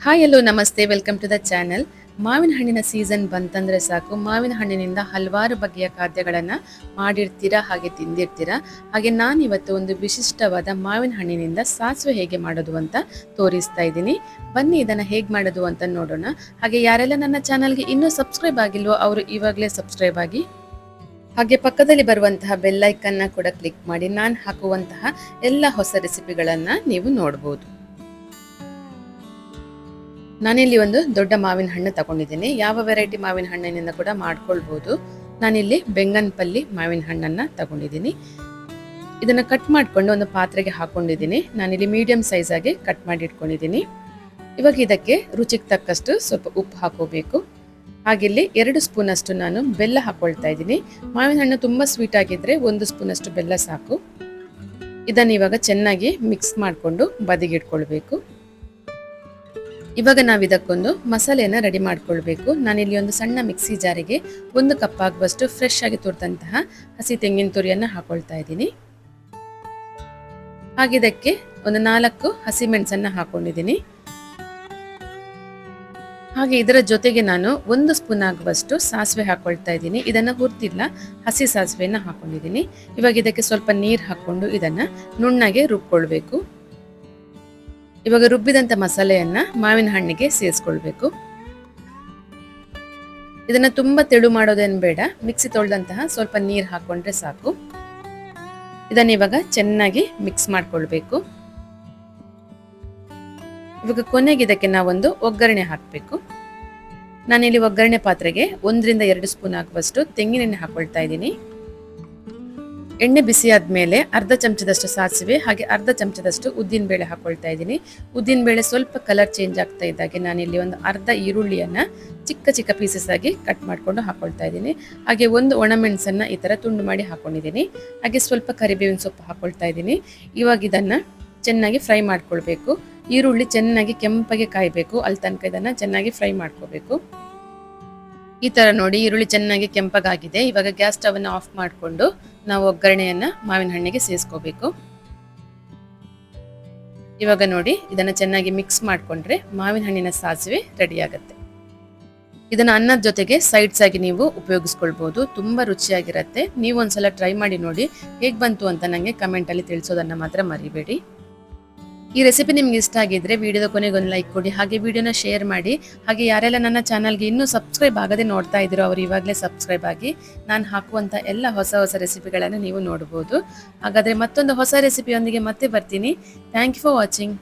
Hi hello ನಮಸ್ತೆ, welcome to the channel. ಮಾವಿನ ಹಣ್ಣಿನ ಸೀಸನ್ ಬಂತಂದ್ರೆ ಸಾಕು, ಮಾವಿನ ಹಣ್ಣಿನಿಂದ ಹಲವಾರು ಬಗೆಯ ಖಾದ್ಯಗಳನ್ನು ಮಾಡಿರ್ತೀರಾ, ಹಾಗೆ ತಿಂದಿರ್ತೀರಾ. ಹಾಗೆ ನಾನಿವತ್ತು ಒಂದು ವಿಶಿಷ್ಟವಾದ ಮಾವಿನ ಹಣ್ಣಿನಿಂದ ಸಾಸಿವೆ ಹೇಗೆ ಮಾಡೋದು ಅಂತ ತೋರಿಸ್ತಾ ಇದ್ದೀನಿ. ಬನ್ನಿ ಇದನ್ನು ಹೇಗೆ ಮಾಡೋದು ಅಂತ ನೋಡೋಣ. ಹಾಗೆ ಯಾರೆಲ್ಲ ನನ್ನ ಚಾನಲ್ಗೆ ಇನ್ನೂ ಸಬ್ಸ್ಕ್ರೈಬ್ ಆಗಿಲ್ವೋ ಅವರು ಇವಾಗಲೇ ಸಬ್ಸ್ಕ್ರೈಬ್ ಆಗಿ, ಹಾಗೆ ಪಕ್ಕದಲ್ಲಿ ಬರುವಂತಹ ಬೆಲ್ ಐಕನ್ನ ಕೂಡ ಕ್ಲಿಕ್ ಮಾಡಿ ನಾನು ಹಾಕುವಂತಹ ಎಲ್ಲ ಹೊಸ ರೆಸಿಪಿಗಳನ್ನು ನೀವು ನೋಡ್ಬೋದು. ನಾನಿಲ್ಲಿ ಒಂದು ದೊಡ್ಡ ಮಾವಿನ ಹಣ್ಣು ತಗೊಂಡಿದ್ದೀನಿ. ಯಾವ ವೆರೈಟಿ ಮಾವಿನ ಹಣ್ಣಿನಿಂದ ಕೂಡ ಮಾಡ್ಕೊಳ್ಬೋದು. ನಾನಿಲ್ಲಿ ಬೆಂಗನಪಲ್ಲಿ ಮಾವಿನ ಹಣ್ಣನ್ನು ತಗೊಂಡಿದ್ದೀನಿ. ಇದನ್ನು ಕಟ್ ಮಾಡಿಕೊಂಡು ಒಂದು ಪಾತ್ರೆಗೆ ಹಾಕೊಂಡಿದ್ದೀನಿ. ನಾನಿಲ್ಲಿ ಮೀಡಿಯಂ ಸೈಜ್ ಆಗಿ ಕಟ್ ಮಾಡಿ ಇಟ್ಕೊಂಡಿದ್ದೀನಿ. ಇವಾಗ ಇದಕ್ಕೆ ರುಚಿಗೆ ತಕ್ಕಷ್ಟು ಸ್ವಲ್ಪ ಉಪ್ಪು ಹಾಕೋಬೇಕು. ಹಾಗಿಲ್ಲಿ 2 ಸ್ಪೂನ್ ಅಷ್ಟು ನಾನು ಬೆಲ್ಲ ಹಾಕೊಳ್ತಾ ಇದ್ದೀನಿ. ಮಾವಿನ ಹಣ್ಣು ತುಂಬ ಸ್ವೀಟ್ ಆಗಿದ್ರೆ 1 ಸ್ಪೂನ್ ಅಷ್ಟು ಬೆಲ್ಲ ಸಾಕು. ಇದನ್ನು ಇವಾಗ ಚೆನ್ನಾಗಿ ಮಿಕ್ಸ್ ಮಾಡಿಕೊಂಡು ಬದಿಗಿಟ್ಕೊಳ್ಬೇಕು. ಇವಾಗ ನಾವು ಇದಕ್ಕೊಂದು ಮಸಾಲೆಯನ್ನು ರೆಡಿ ಮಾಡ್ಕೊಳ್ಬೇಕು. ನಾನಿಲ್ಲಿ ಒಂದು ಸಣ್ಣ ಮಿಕ್ಸಿ ಜಾರಿಗೆ 1 ಕಪ್ ಆಗುವಷ್ಟು ಫ್ರೆಶ್ ಆಗಿ ತುರಿದಂತಹ ಹಸಿ ತೆಂಗಿನ ತುರಿಯನ್ನು ಹಾಕೊಳ್ತಾ ಇದ್ದೀನಿ. ಹಾಗೆ ಇದಕ್ಕೆ ಒಂದು 4 ಹಸಿಮೆಣಸನ್ನು ಹಾಕೊಂಡಿದ್ದೀನಿ. ಹಾಗೆ ಇದರ ಜೊತೆಗೆ ನಾನು 1 ಸ್ಪೂನ್ ಆಗುವಷ್ಟು ಸಾಸಿವೆ ಹಾಕೊಳ್ತಾ ಇದ್ದೀನಿ. ಇದನ್ನು ಹುರಿದಿಲ್ಲ, ಹಸಿ ಸಾಸಿವೆಯನ್ನು ಹಾಕೊಂಡಿದ್ದೀನಿ. ಇವಾಗ ಇದಕ್ಕೆ ಸ್ವಲ್ಪ ನೀರು ಹಾಕೊಂಡು ಇದನ್ನು ನುಣ್ಣಗೆ ರುಬ್ಕೊಳ್ಬೇಕು. ಇವಾಗ ರುಬ್ಬಿದಂಥ ಮಸಾಲೆಯನ್ನ ಮಾವಿನ ಹಣ್ಣಿಗೆ ಸೇರಿಸ್ಕೊಳ್ಬೇಕು. ಇದನ್ನ ತುಂಬಾ ತೆಳು ಮಾಡೋದೇನು ಬೇಡ, ಮಿಕ್ಸಿ ತೊಳೆದಂತಹ ಸ್ವಲ್ಪ ನೀರು ಹಾಕೊಂಡ್ರೆ ಸಾಕು. ಇದನ್ನ ಇವಾಗ ಚೆನ್ನಾಗಿ ಮಿಕ್ಸ್ ಮಾಡ್ಕೊಳ್ಬೇಕು. ಇವಾಗ ಕೊನೆಗೆ ಇದಕ್ಕೆ ನಾವೊಂದು ಒಗ್ಗರಣೆ ಹಾಕಬೇಕು. ನಾನಿಲ್ಲಿ ಒಗ್ಗರಣೆ ಪಾತ್ರೆಗೆ 1 ರಿಂದ 2 ಸ್ಪೂನ್ ಆಗುವಷ್ಟು ತೆಂಗಿನೆಣ್ಣೆ ಹಾಕೊಳ್ತಾ ಇದ್ದೀನಿ. ಎಣ್ಣೆ ಬಿಸಿ ಆದ್ಮೇಲೆ ಅರ್ಧ ಚಮಚದಷ್ಟು ಸಾಸಿವೆ ಹಾಗೆ ಅರ್ಧ ಚಮಚದಷ್ಟು ಉದ್ದಿನ ಬೇಳೆ ಹಾಕೊಳ್ತಾ ಇದ್ದೀನಿ. ಉದ್ದಿನ ಬೇಳೆ ಸ್ವಲ್ಪ ಕಲರ್ ಚೇಂಜ್ ಆಗ್ತಾ ಇದ್ದಾಗೆ ನಾನಿಲ್ಲಿ ಒಂದು ಅರ್ಧ ಈರುಳ್ಳಿಯನ್ನ ಚಿಕ್ಕ ಚಿಕ್ಕ ಪೀಸಸ್ ಆಗಿ ಕಟ್ ಮಾಡ್ಕೊಂಡು ಹಾಕೊಳ್ತಾ ಇದ್ದೀನಿ. ಹಾಗೆ ಒಂದು ಒಣಮೆಣಸನ್ನ ಈ ತರ ತುಂಡು ಮಾಡಿ ಹಾಕೊಂಡಿದ್ದೀನಿ. ಹಾಗೆ ಸ್ವಲ್ಪ ಕರಿಬೇವಿನ ಸೊಪ್ಪು ಹಾಕೊಳ್ತಾ ಇದ್ದೀನಿ. ಇವಾಗ ಇದನ್ನ ಚೆನ್ನಾಗಿ ಫ್ರೈ ಮಾಡ್ಕೊಳ್ಬೇಕು. ಈರುಳ್ಳಿ ಚೆನ್ನಾಗಿ ಕೆಂಪಗೆ ಕಾಯಬೇಕು, ಅಲ್ಲಿ ತನಕ ಇದನ್ನ ಚೆನ್ನಾಗಿ ಫ್ರೈ ಮಾಡ್ಕೋಬೇಕು. ಈ ತರ ನೋಡಿ ಈರುಳ್ಳಿ ಚೆನ್ನಾಗಿ ಕೆಂಪಗಾಗಿದೆ. ಇವಾಗ ಗ್ಯಾಸ್ ಸ್ಟವ್ ಅನ್ನು ಆಫ್ ಮಾಡಿಕೊಂಡು ನಾವು ಒಗ್ಗರಣೆಯನ್ನ ಮಾವಿನ ಹಣ್ಣಿಗೆ ಸೇರಿಸ್ಕೋಬೇಕು. ಇವಾಗ ನೋಡಿ ಇದನ್ನ ಚೆನ್ನಾಗಿ ಮಿಕ್ಸ್ ಮಾಡ್ಕೊಂಡ್ರೆ ಮಾವಿನ ಹಣ್ಣಿನ ಸಾಸಿವೆ ರೆಡಿ ಆಗುತ್ತೆ. ಇದನ್ನ ಅನ್ನದ ಜೊತೆಗೆ ಸೈಡ್ಸ್ ಆಗಿ ನೀವು ಉಪಯೋಗಿಸ್ಕೊಳ್ಬಹುದು. ತುಂಬಾ ರುಚಿಯಾಗಿರುತ್ತೆ. ನೀವು ಒಂದ್ಸಲ ಟ್ರೈ ಮಾಡಿ ನೋಡಿ, ಹೇಗೆ ಬಂತು ಅಂತ ನನಗೆ ಕಮೆಂಟ್ ಅಲ್ಲಿ ತಿಳಿಸೋದನ್ನ ಮಾತ್ರ ಮರಿಬೇಡಿ. ಈ ರೆಸಿಪಿ ನಿಮ್ಗೆ ಇಷ್ಟ ಆಗಿದ್ರೆ ವಿಡಿಯೋದ ಕೊನೆಗೆ ಒಂದು ಲೈಕ್ ಕೊಡಿ, ಹಾಗೆ ವಿಡಿಯೋನ ಶೇರ್ ಮಾಡಿ. ಹಾಗೆ ಯಾರೆಲ್ಲ ನನ್ನ ಚಾನಲ್ಗೆ ಇನ್ನೂ ಸಬ್ಸ್ಕ್ರೈಬ್ ಆಗದೆ ನೋಡ್ತಾ ಇದ್ದೀರೋ ಅವರು ಇವಾಗಲೇ ಸಬ್ಸ್ಕ್ರೈಬ್ ಆಗಿ ನಾನು ಹಾಕುವಂಥ ಎಲ್ಲ ಹೊಸ ಹೊಸ ರೆಸಿಪಿಗಳನ್ನು ನೀವು ನೋಡ್ಬೋದು. ಹಾಗಾದರೆ ಮತ್ತೊಂದು ಹೊಸ ರೆಸಿಪಿಯೊಂದಿಗೆ ಮತ್ತೆ ಬರ್ತೀನಿ. Thank you for watching.